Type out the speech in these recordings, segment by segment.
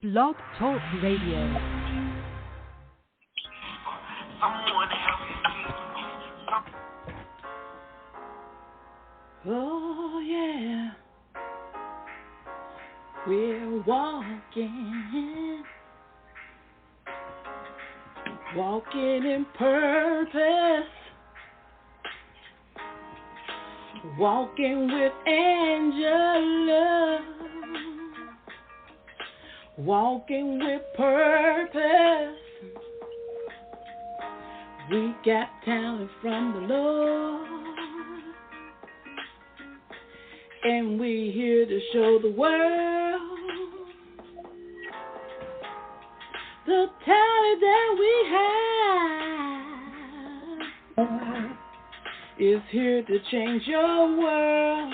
Blog Talk Radio. Oh yeah, we're walking in purpose, walking with Angela, walking with purpose. We got talent from the Lord, and we're here to show the world the talent that we have is here to change your world.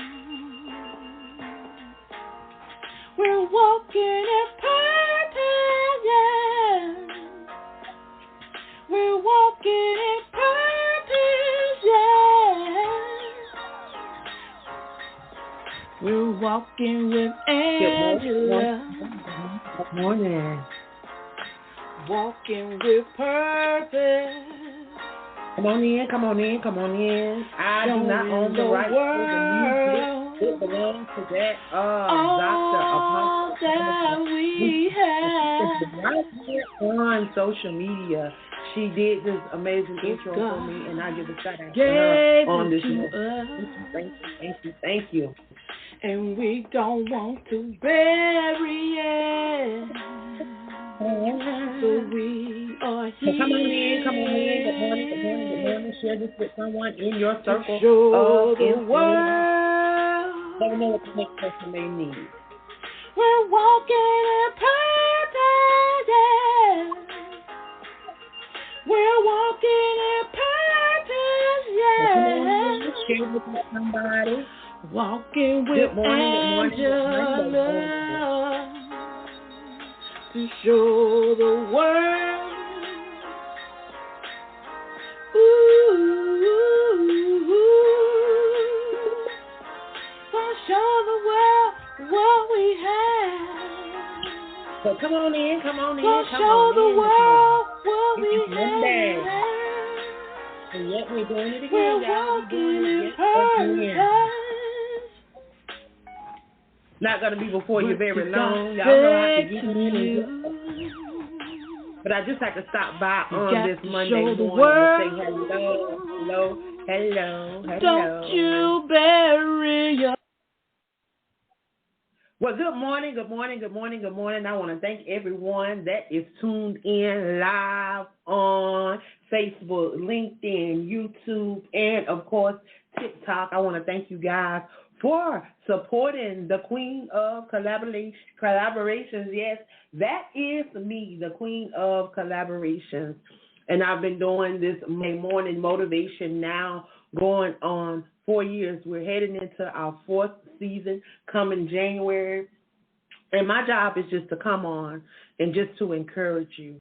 We're walking in purpose, yeah. We're walking in purpose, yeah. We're walking with Angela. Good morning. Walking with purpose. Come on in, come on in, come on in. I do not own the right to the music. It belongs to that Dr. Apostle that we have. Right here on social media. She did this amazing intro for me, and I give a shout out to her on this show. Thank you. And we don't want to bury it. So we are here. So come on in. Good morning. Share this with someone in your circle of the world. Let me know what the next person may need. We're walking in purpose, yeah. We're walking in purpose, yeah. Share with somebody. Walking with Angela to show the world. We'll show the world what we have. So come on in. We'll show the world what we have. And yet we're doing it again. We're walking in purpose. Not going to be before you very long. Y'all know how to get in. But I just have to stop by on this Monday morning to say hello. Don't you bury your... Well, good morning. I want to thank everyone that is tuned in live on Facebook, LinkedIn, YouTube, and, of course, TikTok. I want to thank you guys for supporting the Queen of Collaborations. Yes, that is me, the Queen of Collaborations. And I've been doing this morning motivation now going on 4 years. We're heading into our 4th season coming January. And my job is just to come on and just to encourage you,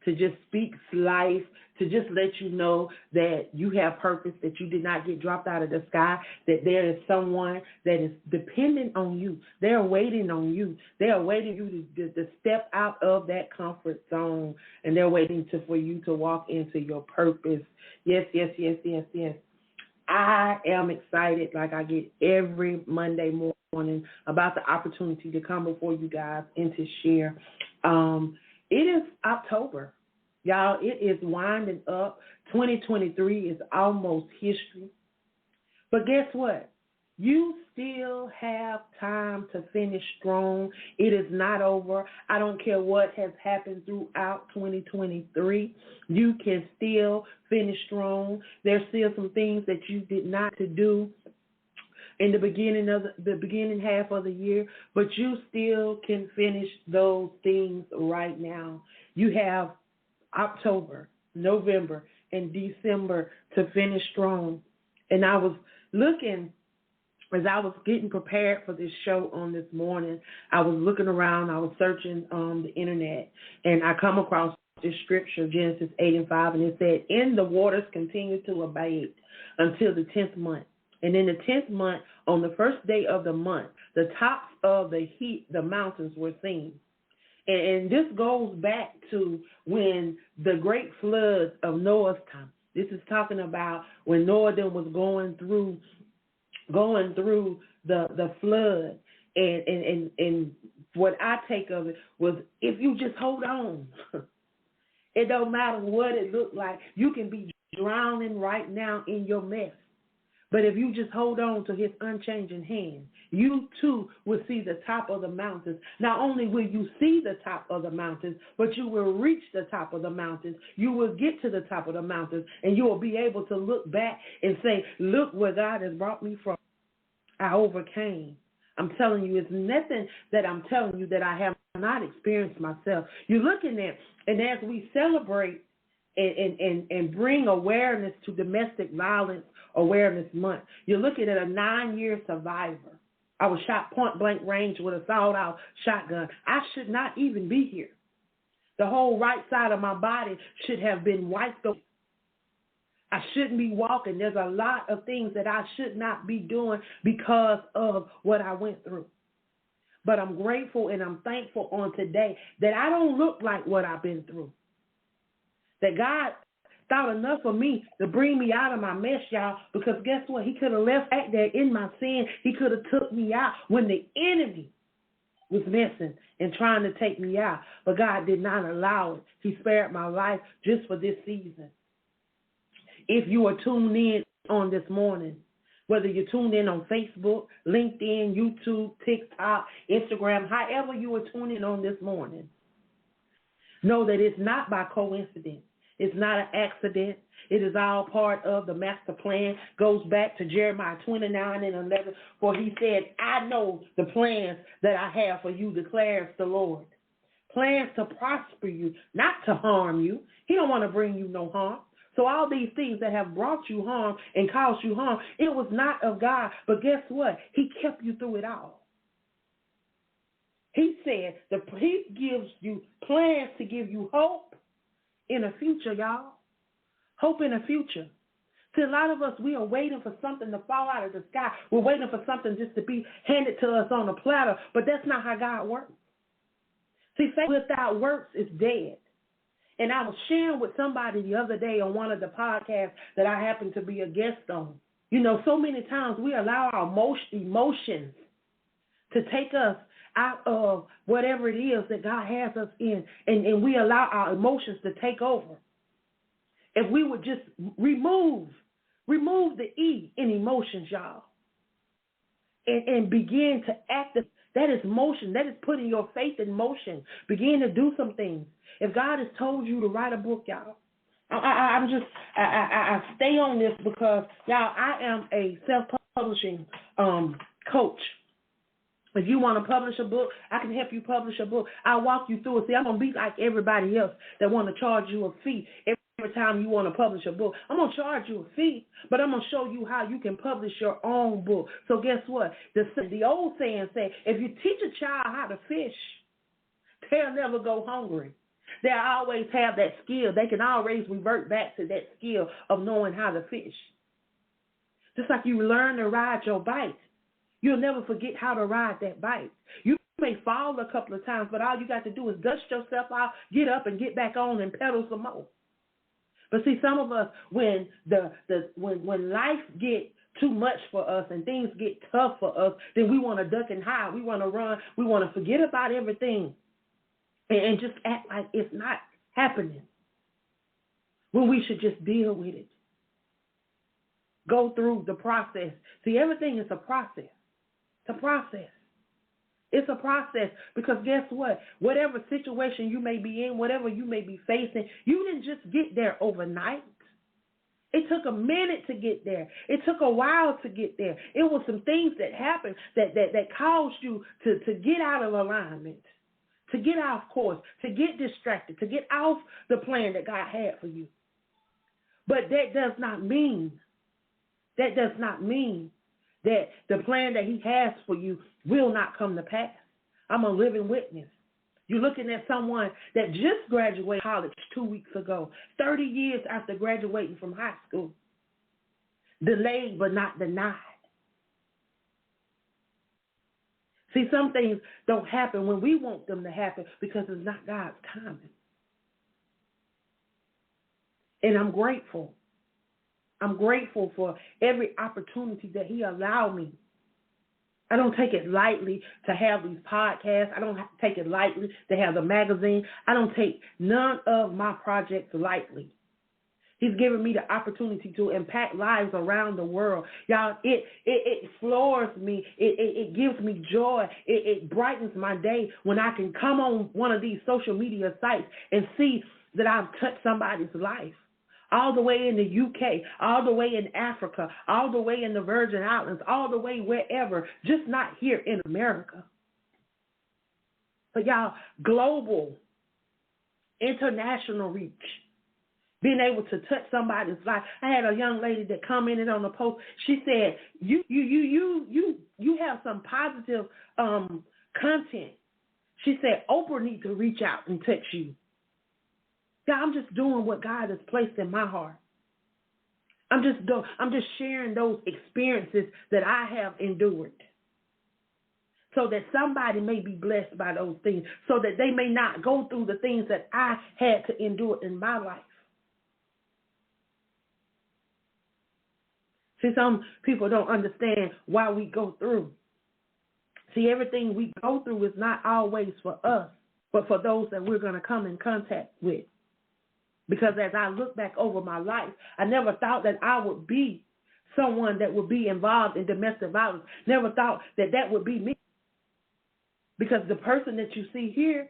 to just speak life, to just let you know that you have purpose, that you did not get dropped out of the sky, that there is someone that is dependent on you. They're waiting on you. They're waiting you to step out of that comfort zone, and they're waiting for you to walk into your purpose. Yes. I am excited like I get every Monday morning about the opportunity to come before you guys and to share. It is October. Y'all, it is winding up. 2023 is almost history. But guess what? You still have time to finish strong. It is not over. I don't care what has happened throughout 2023. You can still finish strong. There's still some things that you did not do in the beginning half of the year, but you still can finish those things right now. You have October, November, and December to finish strong. And I was looking, as I was getting prepared for this show on this morning, I was looking around, I was searching on the internet, and I come across this scripture, Genesis 8:5, and it said, "And the waters continue to abate until the 10th month. And in the 10th month, on the first day of the month, the tops of the mountains were seen. And this goes back to when the great flood of Noah's time. This is talking about when Noah then was going through the flood. And what I take of it was, if you just hold on, it don't matter what it looked like. You can be drowning right now in your mess. But if you just hold on to his unchanging hand, you too will see the top of the mountains. Not only will you see the top of the mountains, but you will reach the top of the mountains. You will get to the top of the mountains, and you will be able to look back and say, look where God has brought me from. I overcame. I'm telling you, it's nothing that I'm telling you that I have not experienced myself. You're looking at, and as we celebrate and bring awareness to Domestic Violence Awareness Month, you're looking at a 9-year survivor. I was shot point blank range with a sawed-off shotgun. I should not even be here. The whole right side of my body should have been wiped away. I shouldn't be walking. There's a lot of things that I should not be doing because of what I went through. But I'm grateful and I'm thankful on today that I don't look like what I've been through. That God thought enough of me to bring me out of my mess, y'all, because guess what? He could have left back there in my sin. He could have took me out when the enemy was messing and trying to take me out. But God did not allow it. He spared my life just for this season. If you are tuned in on this morning, whether you're tuned in on Facebook, LinkedIn, YouTube, TikTok, Instagram, however you are tuning in on this morning, know that it's not by coincidence. It's not an accident. It is all part of the master plan. Goes back to Jeremiah 29:11, for he said, I know the plans that I have for you, declares the Lord. Plans to prosper you, not to harm you. He don't want to bring you no harm. So all these things that have brought you harm and caused you harm, it was not of God. But guess what? He kept you through it all. He said that he gives you plans to give you hope in a future, y'all. Hope in a future. See, a lot of us, we are waiting for something to fall out of the sky. We're waiting for something just to be handed to us on a platter. But that's not how God works. See, faith without works is dead. And I was sharing with somebody the other day on one of the podcasts that I happened to be a guest on. You know, so many times we allow our emotions to take us out of whatever it is that God has us in, and we allow our emotions to take over. If we would just remove the E in emotions, y'all, and begin to act, that is motion. That is putting your faith in motion. Begin to do some things. If God has told you to write a book, y'all, I stay on this because, y'all, I am a self-publishing coach. If you want to publish a book, I can help you publish a book. I'll walk you through it. See, I'm going to be like everybody else that want to charge you a fee every time you want to publish a book. I'm going to charge you a fee, but I'm going to show you how you can publish your own book. So guess what? The old saying say, if you teach a child how to fish, they'll never go hungry. They'll always have that skill. They can always revert back to that skill of knowing how to fish. Just like you learn to ride your bike, you'll never forget how to ride that bike. You may fall a couple of times, but all you got to do is dust yourself out, get up, and get back on and pedal some more. But see, some of us, when life gets too much for us and things get tough for us, then we want to duck and hide. We want to run. We want to forget about everything and just act like it's not happening when we should just deal with it. Go through the process. See, everything is a process. It's a process. It's a process because guess what? Whatever situation you may be in, whatever you may be facing, you didn't just get there overnight. It took a minute to get there. It took a while to get there. It was some things that happened that caused you to get out of alignment, to get off course, to get distracted, to get off the plan that God had for you. But that does not mean that the plan that he has for you will not come to pass. I'm a living witness. You're looking at someone that just graduated college 2 weeks ago, 30 years after graduating from high school. Delayed but not denied. See, some things don't happen when we want them to happen because it's not God's timing. And I'm grateful. I'm grateful for every opportunity that he allowed me. I don't take it lightly to have these podcasts. I don't take it lightly to have the magazine. I don't take none of my projects lightly. He's given me the opportunity to impact lives around the world. Y'all, it floors me. It gives me joy. It brightens my day when I can come on one of these social media sites and see that I've touched somebody's life. All the way in the UK, all the way in Africa, all the way in the Virgin Islands, all the way wherever, just not here in America. But y'all, global, international reach, being able to touch somebody's life. I had a young lady that commented on the post. She said, you have some positive content. She said, Oprah needs to reach out and touch you. Yeah, I'm just doing what God has placed in my heart. I'm just sharing those experiences that I have endured so that somebody may be blessed by those things, so that they may not go through the things that I had to endure in my life. See, some people don't understand why we go through. See, everything we go through is not always for us, but for those that we're going to come in contact with. Because as I look back over my life, I never thought that I would be someone that would be involved in domestic violence. Never thought that that would be me. Because the person that you see here,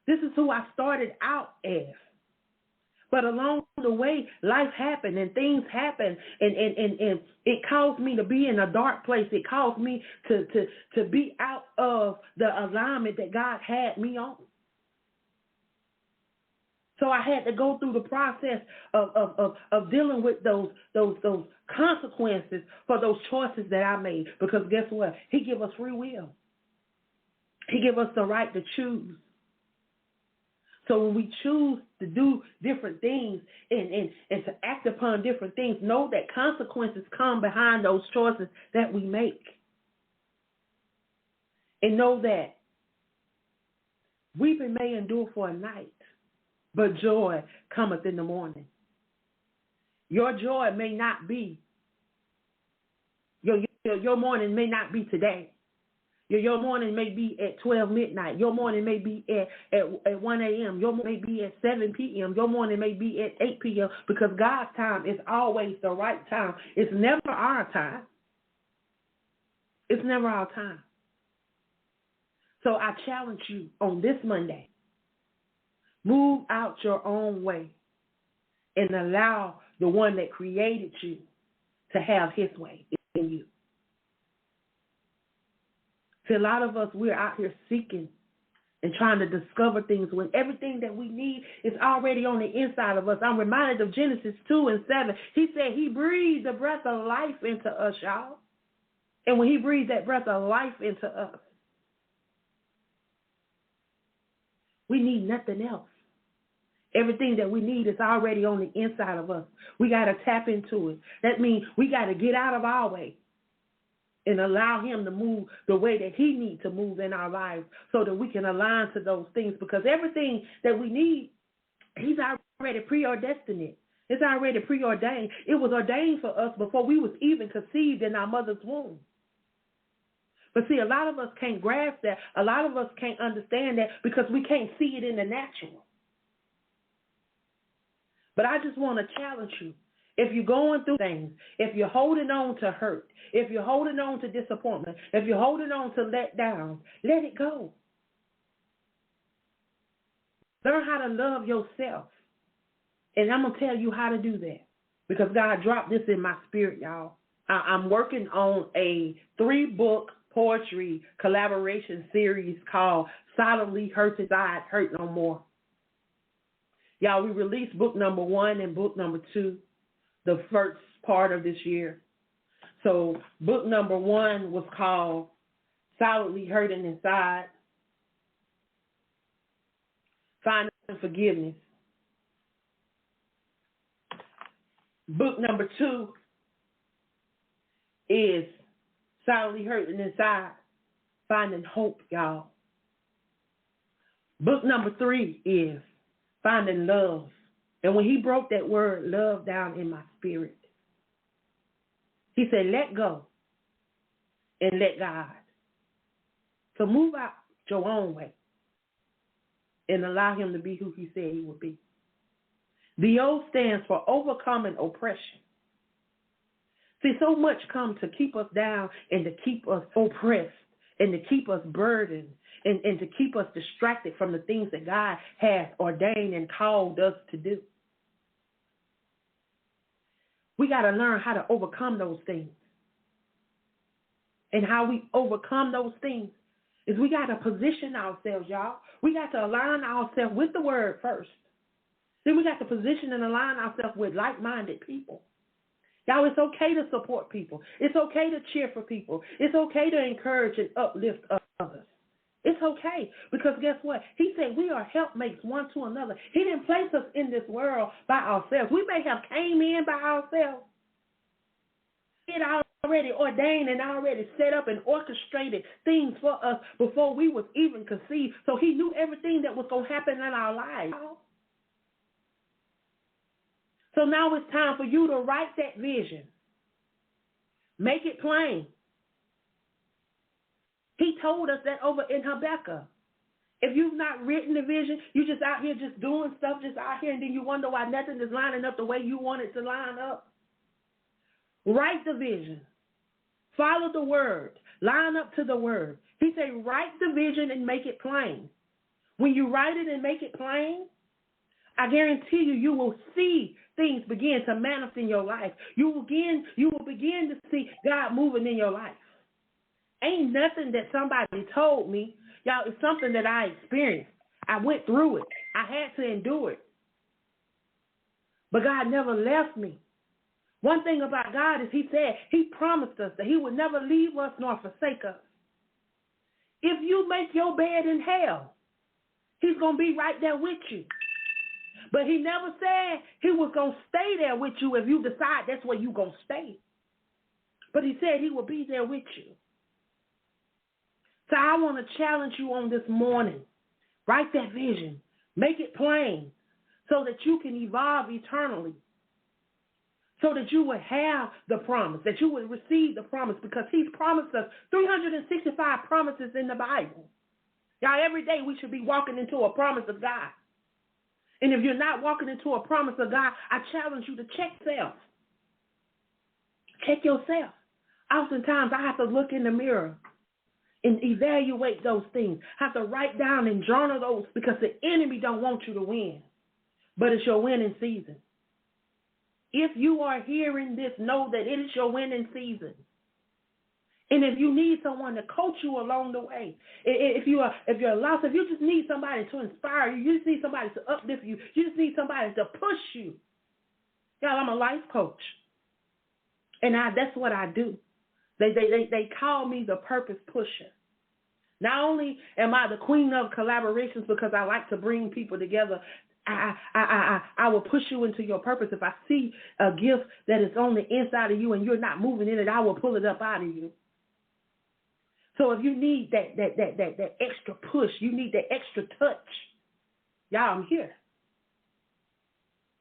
this is who I started out as. But along the way, life happened and things happened, and it caused me to be in a dark place. It caused me to be out of the alignment that God had me on. So I had to go through the process of dealing with those consequences for those choices that I made. Because guess what? He give us free will. He give us the right to choose. So when we choose to do different things and to act upon different things, know that consequences come behind those choices that we make. And know that weeping may endure for a night, but joy cometh in the morning. Your joy may not be, your morning may not be today. Your morning may be at 12 midnight. Your morning may be at 1 a.m. Your morning may be at 7 p.m. Your morning may be at 8 p.m. because God's time is always the right time. It's never our time. It's never our time. So I challenge you on this Monday, move out your own way and allow the one that created you to have his way in you. See, a lot of us, we're out here seeking and trying to discover things when everything that we need is already on the inside of us. I'm reminded of Genesis 2:7. He said he breathed the breath of life into us, y'all. And when he breathed that breath of life into us, we need nothing else. Everything that we need is already on the inside of us. We got to tap into it. That means we got to get out of our way and allow him to move the way that he needs to move in our lives so that we can align to those things. Because everything that we need, he's already predestined. It's already preordained. It was ordained for us before we was even conceived in our mother's womb. But see, a lot of us can't grasp that. A lot of us can't understand that because we can't see it in the natural. But I just want to challenge you. If you're going through things, if you're holding on to hurt, if you're holding on to disappointment, if you're holding on to let down, let it go. Learn how to love yourself. And I'm going to tell you how to do that because God dropped this in my spirit, y'all. I'm working on a 3-book poetry collaboration series called Silently Hurt Inside, Hurt No More. Y'all, we released book number 1 and book number 2. The first part of this year. So book number 1 was called Silently Hurting Inside, Finding Forgiveness. Book number 2 is Silently Hurting Inside, Finding Hope, y'all. Book number 3 is Finding Love. And when he broke that word love down in my spirit, he said, let go and let God. So move out your own way and allow him to be who he said he would be. The O stands for overcoming oppression. See, so much comes to keep us down and to keep us oppressed and to keep us burdened and to keep us distracted from the things that God has ordained and called us to do. We got to learn how to overcome those things. And how we overcome those things is we got to position ourselves, y'all. We got to align ourselves with the word first. Then we got to position and align ourselves with like-minded people. Y'all, it's okay to support people. It's okay to cheer for people. It's okay to encourage and uplift others. It's okay because guess what? He said we are helpmates one to another. He didn't place us in this world by ourselves. We may have came in by ourselves. It already ordained and already set up and orchestrated things for us before we was even conceived. So he knew everything that was going to happen in our lives. So now it's time for you to write that vision. Make it plain. He told us that over in Habakkuk. If you've not written the vision, you just out here just doing stuff just out here, and then you wonder why nothing is lining up the way you want it to line up. Write the vision. Follow the word. Line up to the word. He said, write the vision and make it plain. When you write it and make it plain, I guarantee you, you will see things begin to manifest in your life. You will begin to see God moving in your life. Ain't nothing that somebody told me. Y'all, it's something that I experienced. I went through it. I had to endure it. But God never left me. One thing about God is he said he promised us that he would never leave us nor forsake us. If you make your bed in hell, he's going to be right there with you. But he never said he was going to stay there with you if you decide that's where you're going to stay. But he said he will be there with you. So I want to challenge you on this morning. Write that vision. Make it plain so that you can evolve eternally. So that you would have the promise, that you would receive the promise, because he's promised us 365 promises in the Bible. Y'all, every day we should be walking into a promise of God. And if you're not walking into a promise of God, I challenge you to check yourself. Check yourself. Oftentimes I have to look in the mirror and evaluate those things. I have to write down and journal those because the enemy don't want you to win. But it's your winning season. If you are hearing this, know that it is your winning season. And if you need someone to coach you along the way, if you're lost, if you just need somebody to inspire you, you just need somebody to uplift you, you just need somebody to push you. Y'all, I'm a life coach. And that's what I do. They call me the purpose pusher. Not only am I the queen of collaborations because I like to bring people together, I will push you into your purpose. If I see a gift that is on the inside of you and you're not moving in it, I will pull it up out of you. So if you need that extra push, you need that extra touch, y'all, I'm here.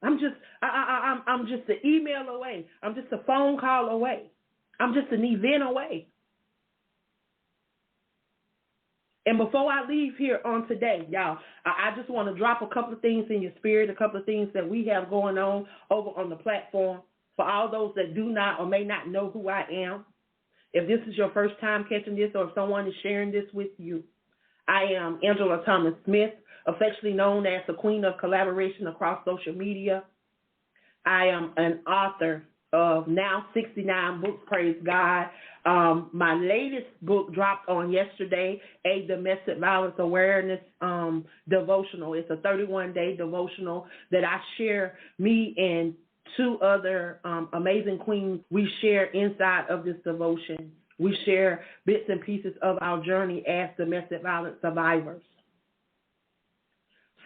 I'm just an email away. I'm just a phone call away. I'm just an event away. And before I leave here on today, y'all, I just want to drop a couple of things in your spirit, a couple of things that we have going on over on the platform. For all those that do not or may not know who I am, if this is your first time catching this or if someone is sharing this with you, I am Angela Thomas Smith, affectionately known as the Queen of Collaboration across social media. I am an author of now 69 books, praise God. My latest book dropped on yesterday, a domestic violence awareness devotional. It's a 31-day devotional that I share, me and two other amazing queens. We share inside of this devotion. We share bits and pieces of our journey as domestic violence survivors.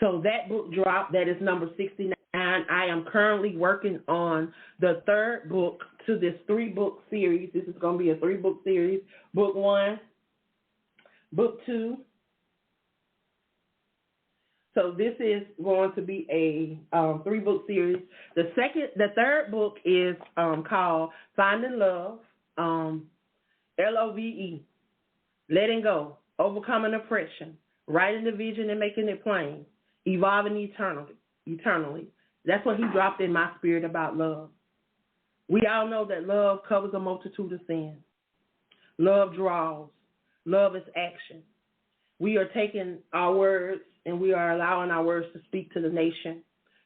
So that book dropped. That is number 69. I am currently working on the third book to this 3-book series. This is going to be a 3-book series. Book 1, book 2. So this is going to be a 3-book series. The third book is called Finding Love, LOVE, Letting Go, Overcoming Oppression, Writing the Vision and Making It Plain, Evolving Eternally. That's what he dropped in my spirit about love. We all know that love covers a multitude of sins. Love draws. Love is action. We are taking our words and we are allowing our words to speak to the nation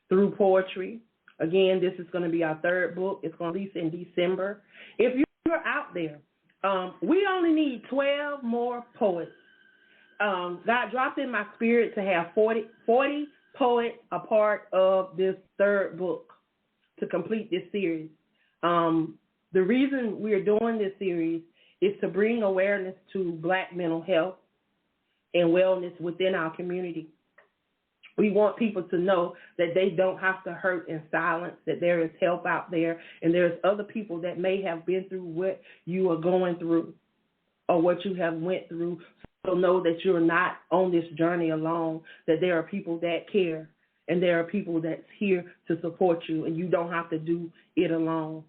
through poetry. Again, this is going to be our 3rd book. It's going to release in December. If you're out there, we only need 12 more poets. God dropped in my spirit to have 40 poets a part of this 3rd book to complete this series. The reason we're doing this series is to bring awareness to Black mental health and wellness within our community. We want people to know that they don't have to hurt in silence, that there is help out there, and there's other people that may have been through what you are going through or what you have went through. So know that you're not on this journey alone, that there are people that care, and there are people that's here to support you, and you don't have to do it alone.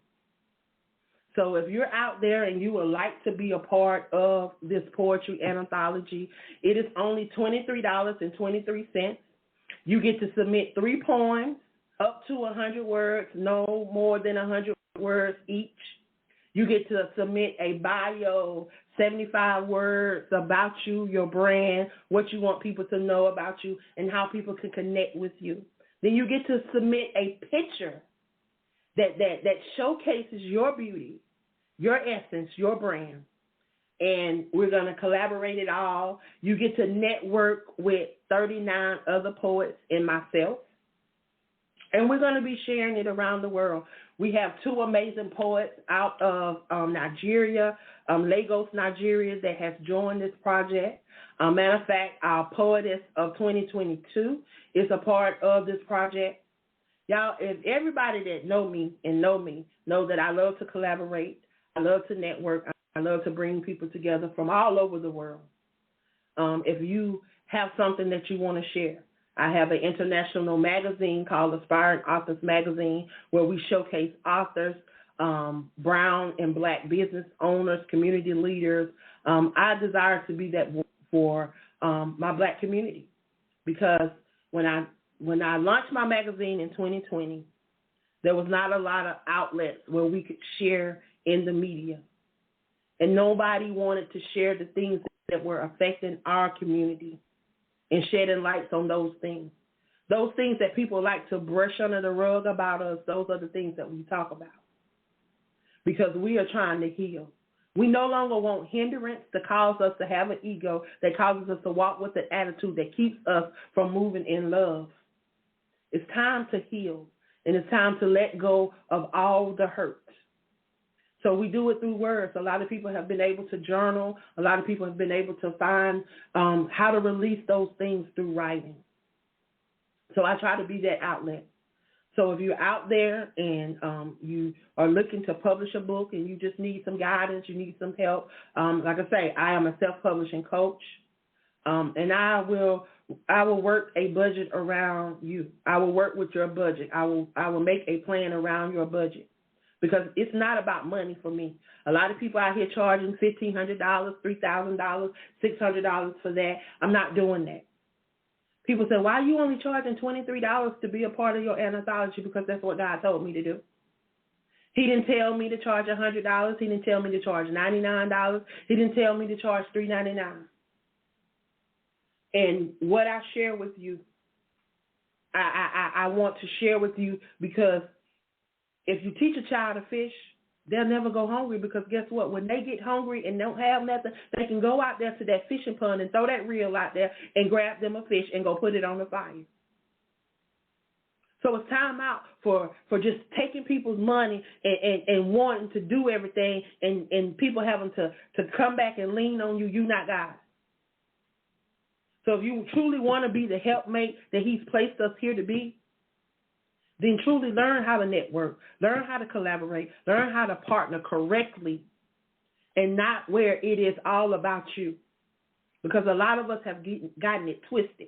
So if you're out there and you would like to be a part of this poetry anthology, it is only $23.23. You get to submit 3 poems up to 100 words, no more than 100 words each. You get to submit a bio, 75 words about you, your brand, what you want people to know about you, and how people can connect with you. Then you get to submit a picture that showcases your beauty, your essence, your brand. And we're going to collaborate it all. You get to network with 39 other poets and myself. And we're going to be sharing it around the world. We have 2 amazing poets out of Nigeria, Lagos, Nigeria, that has joined this project. Matter of fact, our poetess of 2022 is a part of this project. Y'all, if everybody that know me know that I love to collaborate, I love to network, I love to bring people together from all over the world. If you have something that you want to share, I have an international magazine called Aspiring Authors Magazine where we showcase authors, brown and Black business owners, community leaders. I desire to be that for my Black community because when I launched my magazine in 2020, there was not a lot of outlets where we could share in the media. And nobody wanted to share the things that were affecting our community and shedding lights on those things. Those things that people like to brush under the rug about us, those are the things that we talk about. Because we are trying to heal. We no longer want hindrance to cause us to have an ego that causes us to walk with an attitude that keeps us from moving in love. It's time to heal, and it's time to let go of all the hurt. So we do it through words. A lot of people have been able to journal. A lot of people have been able to find how to release those things through writing. So I try to be that outlet. So if you're out there and you are looking to publish a book and you just need some guidance, you need some help, like I say, I am a self-publishing coach, and I will work a budget around you. I will work with your budget. I will make a plan around your budget. Because it's not about money for me. A lot of people out here charging $1,500, $3,000, $600 for that. I'm not doing that. People say, why are you only charging $23 to be a part of your anthology? Because that's what God told me to do. He didn't tell me to charge $100. He didn't tell me to charge $99. He didn't tell me to charge $3.99. And what I share with you, I want to share with you because if you teach a child to fish, they'll never go hungry because guess what? When they get hungry and don't have nothing, they can go out there to that fishing pond and throw that reel out there and grab them a fish and go put it on the fire. So it's time out for just taking people's money and wanting to do everything and people having to come back and lean on you. You not God. So if you truly want to be the helpmate that he's placed us here to be, then truly learn how to network, learn how to collaborate, learn how to partner correctly and not where it is all about you. because a lot of us have gotten it twisted.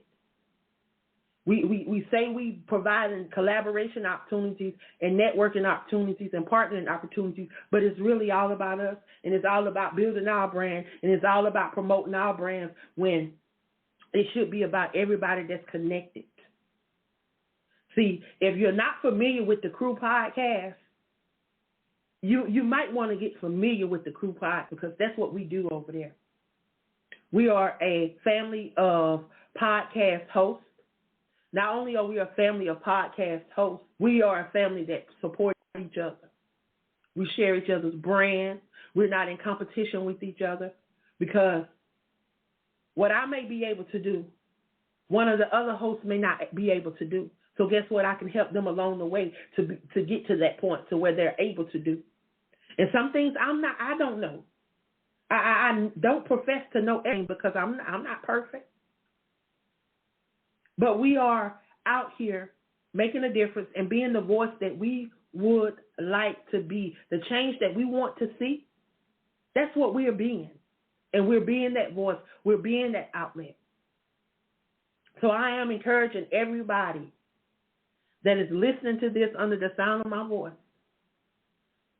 We say we providing collaboration opportunities and networking opportunities and partnering opportunities, but it's really all about us, and it's all about building our brand, and it's all about promoting our brands, when it should be about everybody that's connected. See, if you're not familiar with the Crew Podcast, you might want to get familiar with the Crew Pod, because that's what we do over there. We are a family of podcast hosts. Not only are we a family of podcast hosts, we are a family that supports each other. We share each other's brand. We're not in competition with each other, because what I may be able to do, one of the other hosts may not be able to do. So guess what? I can help them along the way to get to that point to where they're able to do. And some things I don't know. I don't profess to know anything, because I'm not perfect. But we are out here making a difference and being the voice that we would like to be, the change that we want to see. That's what we are being. And we're being that voice. We're being that outlet. So I am encouraging everybody that is listening to this under the sound of my voice,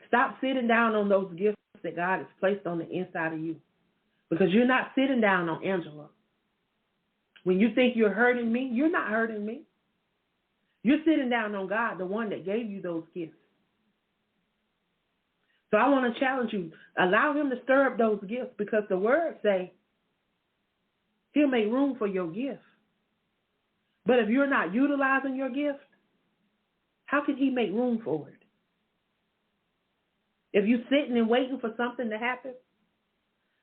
stop sitting down on those gifts that God has placed on the inside of you, because you're not sitting down on Angela. When you think you're hurting me, you're not hurting me. You're sitting down on God, the one that gave you those gifts. So I want to challenge you. Allow him to stir up those gifts, because the word say he'll make room for your gift. But if you're not utilizing your gift, how can he make room for it? If you're sitting and waiting for something to happen,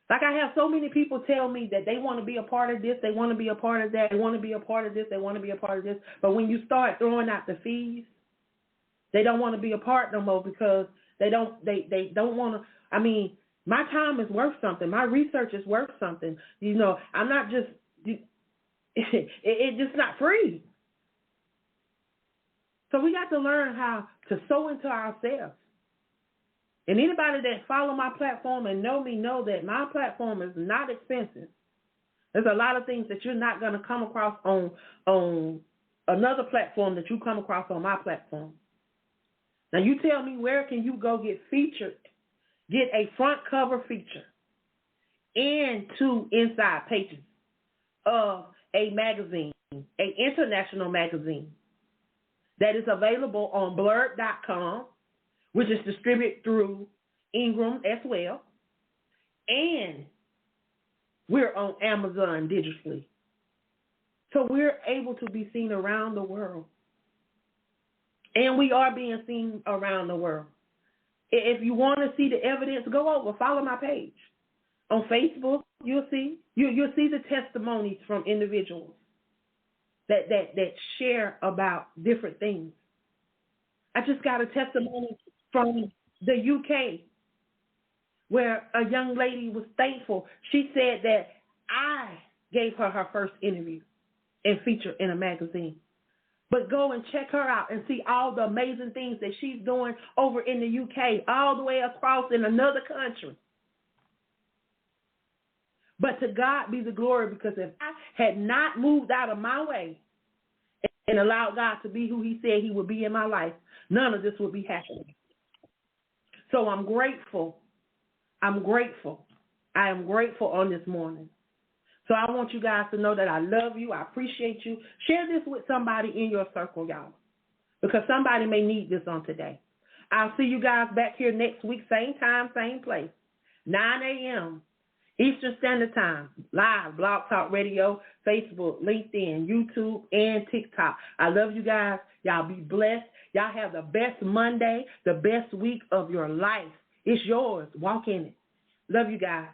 like I have so many people tell me that they want to be a part of this, they want to be a part of that, they want to be a part of this, they want to be a part of this. But when you start throwing out the fees, they don't want to be a part no more, because they don't want to. I mean, my time is worth something. My research is worth something. You know, I'm not just, it's just not free. So we got to learn how to sow into ourselves. And anybody that follow my platform and know me know that my platform is not expensive. There's a lot of things that you're not going to come across on another platform that you come across on my platform. Now you tell me, where can you go get featured, get a front cover feature and 2 inside pages of a magazine, an international magazine that is available on blurred.com, which is distributed through Ingram as well. And we're on Amazon digitally. So we're able to be seen around the world. And we are being seen around the world. If you want to see the evidence, go over, follow my page. On Facebook, you'll see the testimonies from individuals that share about different things. I just got a testimony from the UK where a young lady was thankful. She said that I gave her her first interview and featured in a magazine. But go and check her out and see all the amazing things that she's doing over in the UK, all the way across in another country. But to God be the glory, because if I had not moved out of my way and allowed God to be who he said he would be in my life, none of this would be happening. So I'm grateful. I am grateful on this morning. So I want you guys to know that I love you. I appreciate you. Share this with somebody in your circle, y'all, because somebody may need this on today. I'll see you guys back here next week, same time, same place, 9 a.m. Eastern Standard Time, live, Blog Talk Radio, Facebook, LinkedIn, YouTube, and TikTok. I love you guys. Y'all be blessed. Y'all have the best Monday, the best week of your life. It's yours. Walk in it. Love you guys.